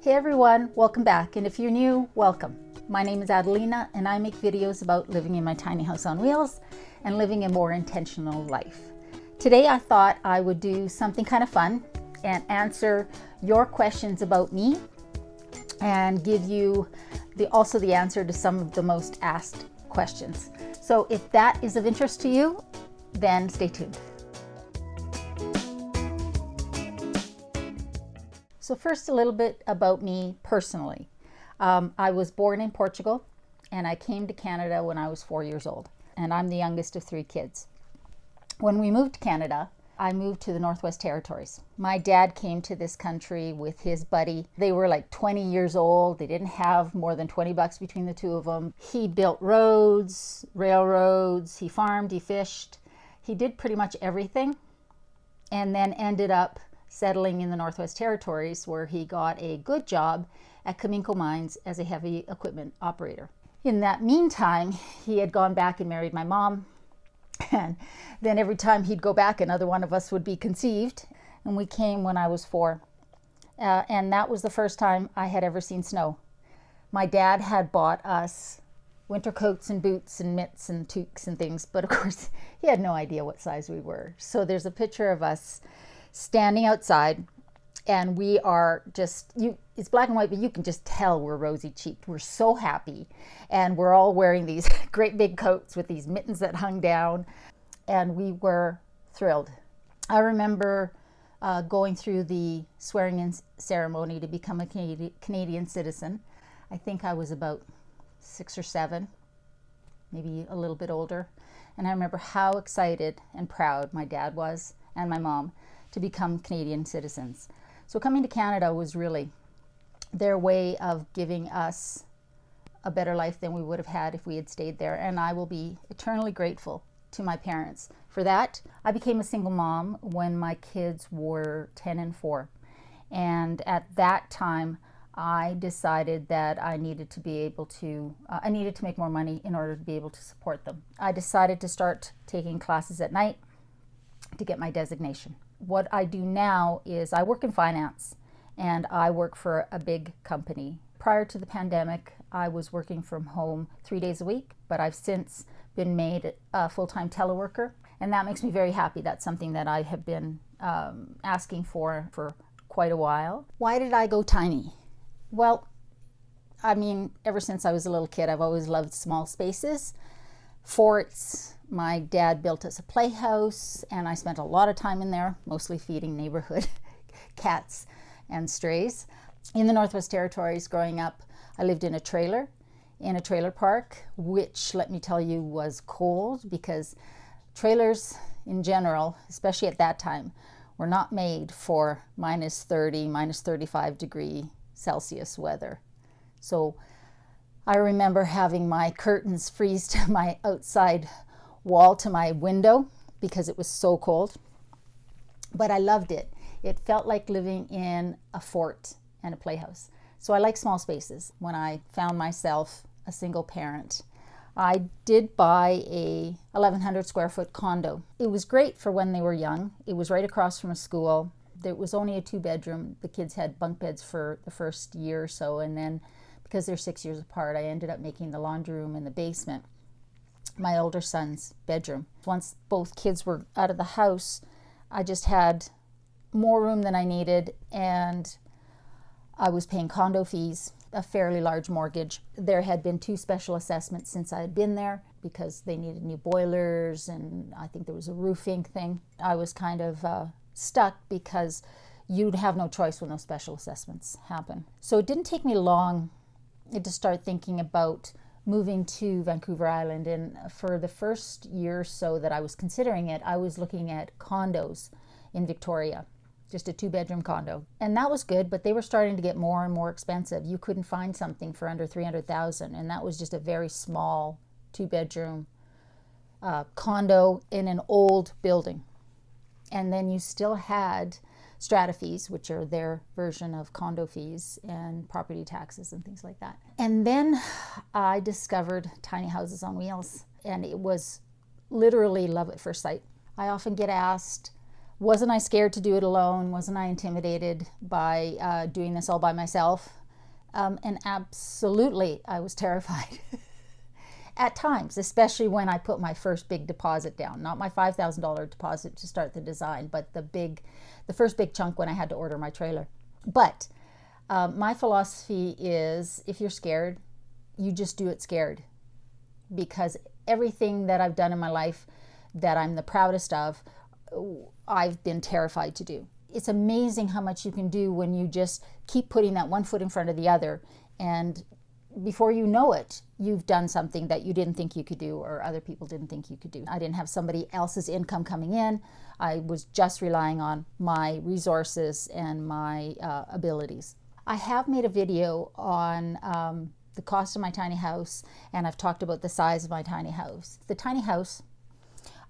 Hey everyone, welcome back. And if you're new, welcome. My name is Adelina and I make videos about living in my tiny house on wheels and living a more intentional life. Today I thought I would do something kind of fun and answer your questions about me and give you also the answer to some of the most asked questions. So if that is of interest to you, then stay tuned. So first, a little bit about me personally. I was born in Portugal and I came to Canada when I was 4 years old, and I'm the youngest of 3 kids. When we moved to Canada, I moved to the Northwest Territories. My dad came to this country with his buddy. They were like 20 years old. They didn't have more than 20 bucks between the two of them. He built roads, railroads, he farmed, he fished. He did pretty much everything, and then ended up settling in the Northwest Territories, where he got a good job at Cominco Mines as a heavy equipment operator. In that meantime, he had gone back and married my mom, and then every time he'd go back, another one of us would be conceived, and we came when I was 4. And that was the first time I had ever seen snow. My dad had bought us winter coats and boots and mitts and toques and things, but of course he had no idea what size we were. So there's a picture of us standing outside, and we are just, it's black and white, but you can just tell we're rosy cheeked. We're so happy, and we're all wearing these great big coats with these mittens that hung down, and we were thrilled. I remember going through the swearing in ceremony to become a Canadian citizen. I think I was about 6 or 7, maybe a little bit older, and I remember how excited and proud my dad was and my mom to become Canadian citizens. So coming to Canada was really their way of giving us a better life than we would have had if we had stayed there. And I will be eternally grateful to my parents for that. I became a single mom when my kids were 10 and 4. And at that time, I decided that I needed to be able to, I needed to make more money in order to be able to support them. I decided to start taking classes at night to get my designation. What I do now is I work in finance, and I work for a big company. Prior to the pandemic, I was working from home 3 days a week, but I've since been made a full-time teleworker, and that makes me very happy. That's something that I have been asking for quite a while. Why did I go tiny? Well, I mean, ever since I was a little kid, I've always loved small spaces, forts. My dad built us a playhouse, and I spent a lot of time in there, mostly feeding neighborhood cats and strays. In the Northwest Territories, growing up, I lived in a trailer park, which, let me tell you, was cold, because trailers in general, especially at that time, were not made for minus 30, minus 35 degree Celsius weather. So I remember having my curtains freeze to my outside wall to my window because it was so cold, but I loved it. It felt like living in a fort and a playhouse. So I like small spaces. When I found myself a single parent, I did buy a 1,100 square foot condo. It was great for when they were young. It was right across from a school. There was only a 2-bedroom. The kids had bunk beds for the first year or so, and then because they're 6 years apart, I ended up making the laundry room in the basement my older son's bedroom. Once both kids were out of the house, I just had more room than I needed, and I was paying condo fees, a fairly large mortgage. There had been 2 special assessments since I had been there because they needed new boilers, and I think there was a roofing thing. I was kind of stuck because you'd have no choice when those special assessments happen. So it didn't take me long to start thinking about moving to Vancouver Island, and for the first year or so that I was considering it, I was looking at condos in Victoria, just a 2-bedroom condo. And that was good, but they were starting to get more and more expensive. You couldn't find something for under $300,000, and that was just a very small 2-bedroom condo in an old building. And then you still had strata fees, which are their version of condo fees, and property taxes and things like that. And then I discovered tiny houses on wheels, and it was literally love at first sight. I often get asked, Wasn't I scared to do it alone? Wasn't I intimidated by doing this all by myself? And absolutely, I was terrified. At times, especially when I put my first big deposit down, not my $5,000 deposit to start the design, but the first big chunk when I had to order my trailer. But my philosophy is, if you're scared, you just do it scared, because everything that I've done in my life that I'm the proudest of, I've been terrified to do. It's amazing how much you can do when you just keep putting that one foot in front of the other, and before you know it, you've done something that you didn't think you could do, or other people didn't think you could do. I didn't have somebody else's income coming in. I was just relying on my resources and my abilities. I have made a video on the cost of my tiny house, and I've talked about the size of my tiny house. The tiny house,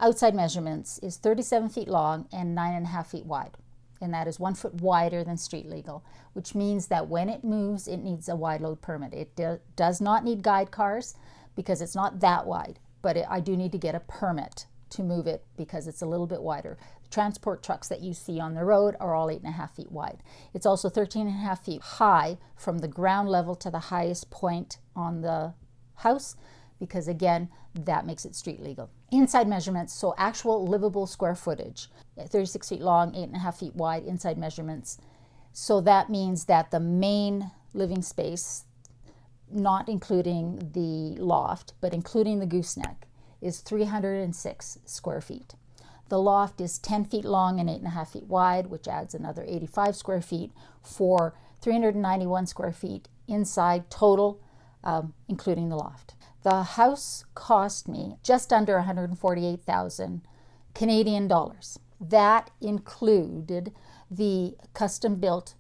outside measurements, is 37 feet long and 9.5 feet wide. And that is 1 foot wider than street legal, which means that when it moves, it needs a wide load permit. It does not need guide cars because it's not that wide, but I do need to get a permit to move it because it's a little bit wider. The transport trucks that you see on the road are all 8.5 feet wide. It's also 13.5 feet high from the ground level to the highest point on the house, because again, that makes it street legal. Inside measurements, so actual livable square footage, 36 feet long, 8.5 feet wide, inside measurements. So that means that the main living space, not including the loft, but including the gooseneck, is 306 square feet. The loft is 10 feet long and 8.5 feet wide, which adds another 85 square feet for 391 square feet inside total, including the loft. The house cost me just under 148,000 Canadian dollars. That included the custom-built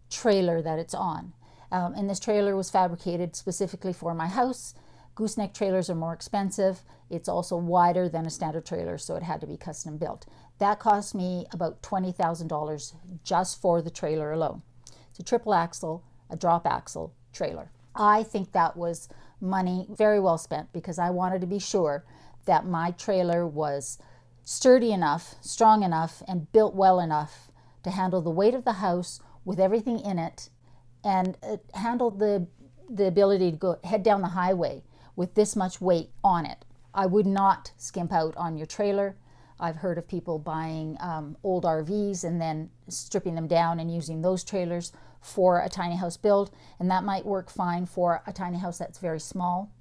trailer that it's on. And this trailer was fabricated specifically for my house. Gooseneck trailers are more expensive. It's also wider than a standard trailer, so it had to be custom built. That cost me about $20,000 just for the trailer alone. It's a triple axle, a drop axle trailer. I think that was money very well spent, because I wanted to be sure that my trailer was sturdy enough, strong enough, and built well enough to handle the weight of the house with everything in it, and it handled the ability to head down the highway with this much weight on it. I would not skimp out on your trailer. I've heard of people buying old RVs and then stripping them down and using those trailers for a tiny house build, and that might work fine for a tiny house that's very small.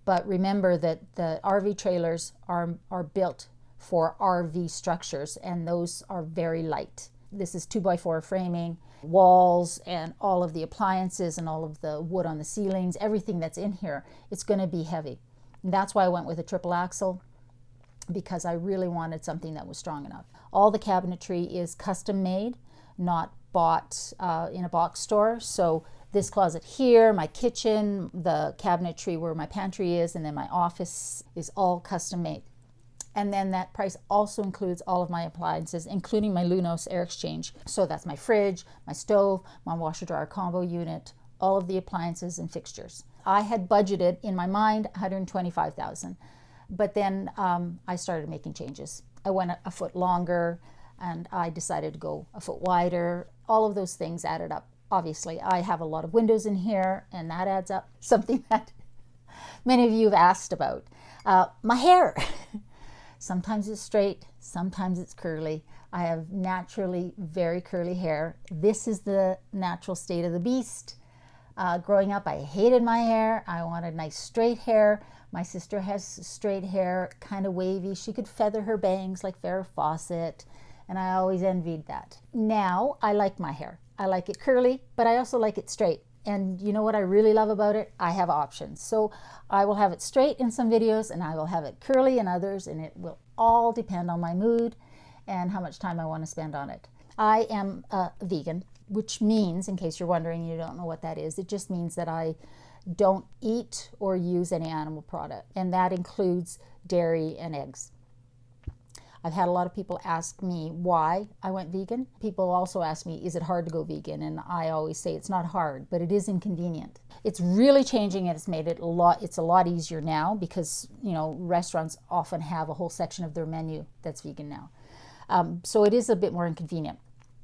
But remember that the RV trailers are built for RV structures, and those are very light. This is 2x4 framing, walls, and all of the appliances and all of the wood on the ceilings, everything that's in here, it's going to be heavy. And that's why I went with a triple axle, because I really wanted something that was strong enough. All the cabinetry is custom made, not bought in a box store. So this closet here, my kitchen, the cabinetry where my pantry is, and then my office is all custom made. And then that price also includes all of my appliances, including my Lunos air exchange. So that's my fridge, my stove, my washer dryer combo unit, all of the appliances and fixtures. I had budgeted in my mind $125,000, but then I started making changes. I went a foot longer, and I decided to go a foot wider. All of those things added up. Obviously, I have a lot of windows in here, and that adds up. Something that many of you have asked about. My hair. Sometimes it's straight, sometimes it's curly. I have naturally very curly hair. This is the natural state of the beast. Growing up, I hated my hair. I wanted nice straight hair. My sister has straight hair, kind of wavy. She could feather her bangs like Farrah Fawcett, and I always envied that. Now, I like my hair. I like it curly, but I also like it straight. And you know what I really love about it? I have options. So I will have it straight in some videos, and I will have it curly in others, and it will all depend on my mood and how much time I want to spend on it. I am a vegan, which means, in case you're wondering, you don't know what that is, it just means that I don't eat or use any animal product, and that includes dairy and eggs. I've had a lot of people ask me why I went vegan. People also ask me, is it hard to go vegan? And I always say it's not hard, but it is inconvenient. It's really changing, and it's made it it's a lot easier now, because, you know, restaurants often have a whole section of their menu that's vegan now. So it is a bit more inconvenient.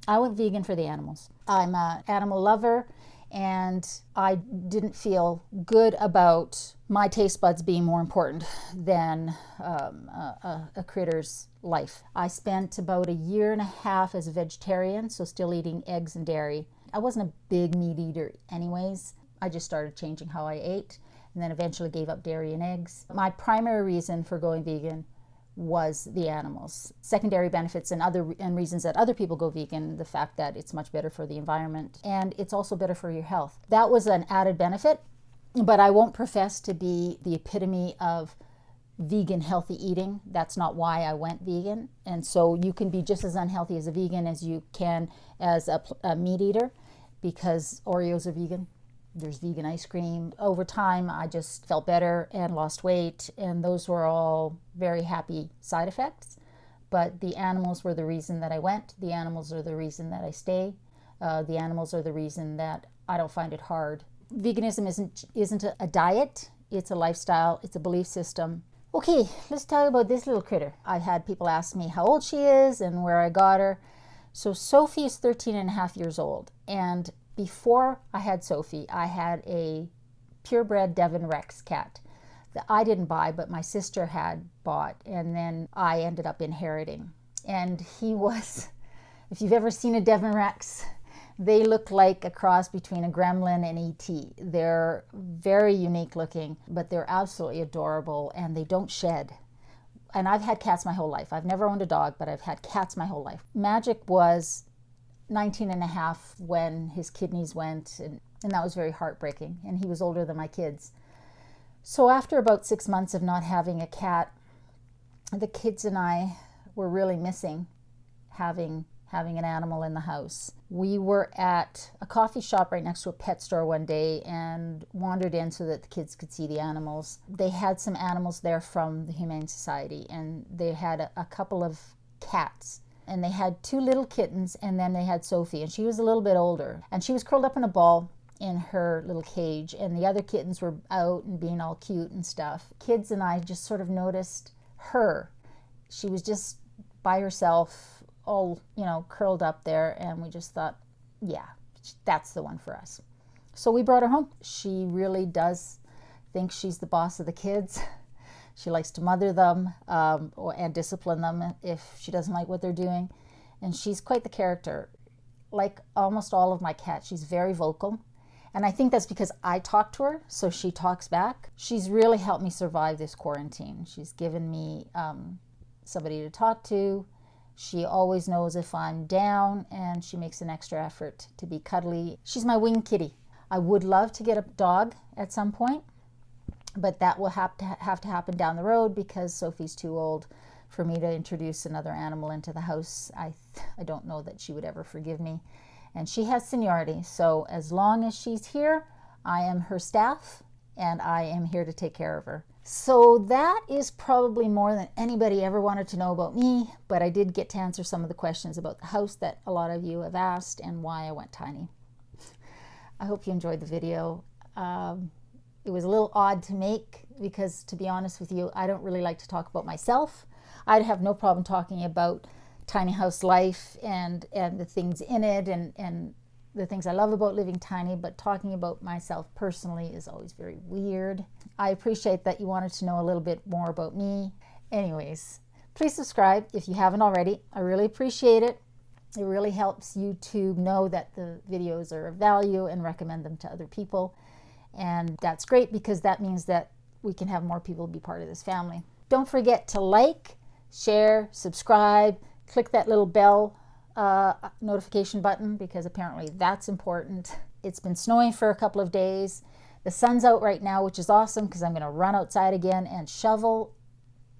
I went vegan for the animals. I'm an animal lover, and I didn't feel good about my taste buds being more important than a critter's life. I spent about 1.5 years as a vegetarian, so still eating eggs and dairy. I wasn't a big meat eater anyways. I just started changing how I ate, and then eventually gave up dairy and eggs. My primary reason for going vegan was the animals. Secondary benefits and reasons that other people go vegan, the fact that it's much better for the environment and it's also better for your health. That was an added benefit, but I won't profess to be the epitome of vegan healthy eating. That's not why I went vegan. And so you can be just as unhealthy as a vegan as you can as a meat eater, because Oreos are vegan. There's vegan ice cream. Over time, I just felt better and lost weight, and those were all very happy side effects. But the animals were the reason that I went. The animals are the reason that I stay. The animals are the reason that I don't find it hard. Veganism isn't a diet. It's a lifestyle. It's a belief system. Okay, let's talk about this little critter. I've had people ask me how old she is and where I got her. So Sophie is 13.5 years old, and before I had Sophie, I had a purebred Devon Rex cat that I didn't buy, but my sister had bought, and then I ended up inheriting. And he was, if you've ever seen a Devon Rex, they look like a cross between a gremlin and E.T. They're very unique looking, but they're absolutely adorable, and they don't shed. And I've had cats my whole life. I've never owned a dog, but I've had cats my whole life. Magic was 19.5 when his kidneys went, and that was very heartbreaking, and he was older than my kids. So after about 6 months of not having a cat, the kids and I were really missing having an animal in the house. We were at a coffee shop right next to a pet store one day and wandered in so that the kids could see the animals. They had some animals there from the Humane Society, and they had a couple of cats. And they had 2 little kittens, and then they had Sophie, and she was a little bit older. And she was curled up in a ball in her little cage, and the other kittens were out and being all cute and stuff. Kids and I just sort of noticed her. She was just by herself, all, curled up there, and we just thought, yeah, that's the one for us. So we brought her home. She really does think she's the boss of the kids. She likes to mother them and discipline them if she doesn't like what they're doing. And she's quite the character. Like almost all of my cats, she's very vocal. And I think that's because I talk to her, so she talks back. She's really helped me survive this quarantine. She's given me somebody to talk to. She always knows if I'm down, and she makes an extra effort to be cuddly. She's my wing kitty. I would love to get a dog at some point, but that will have to happen down the road because Sophie's too old for me to introduce another animal into the house. I don't know that she would ever forgive me. And she has seniority, so as long as she's here, I am her staff, and I am here to take care of her. So that is probably more than anybody ever wanted to know about me, but I did get to answer some of the questions about the house that a lot of you have asked and why I went tiny. I hope you enjoyed the video. It was a little odd to make because, to be honest with you, I don't really like to talk about myself. I'd have no problem talking about tiny house life and the things in it and the things I love about living tiny, but talking about myself personally is always very weird. I appreciate that you wanted to know a little bit more about me. Anyways, please subscribe if you haven't already. I really appreciate it. It really helps YouTube know that the videos are of value and recommend them to other people. And that's great because that means that we can have more people be part of this family. Don't forget to like, share, subscribe, click that little bell notification button because apparently that's important. It's been snowing for a couple of days. The sun's out right now, which is awesome because I'm going to run outside again and shovel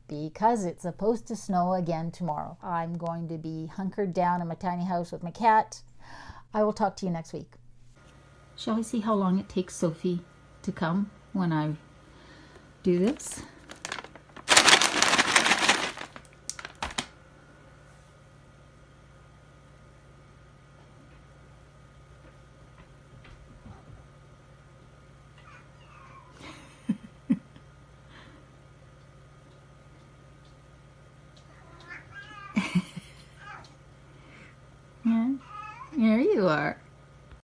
because it's supposed to snow again tomorrow. I'm going to be hunkered down in my tiny house with my cat. I will talk to you next week. Shall we see how long it takes Sophie to come when I do this?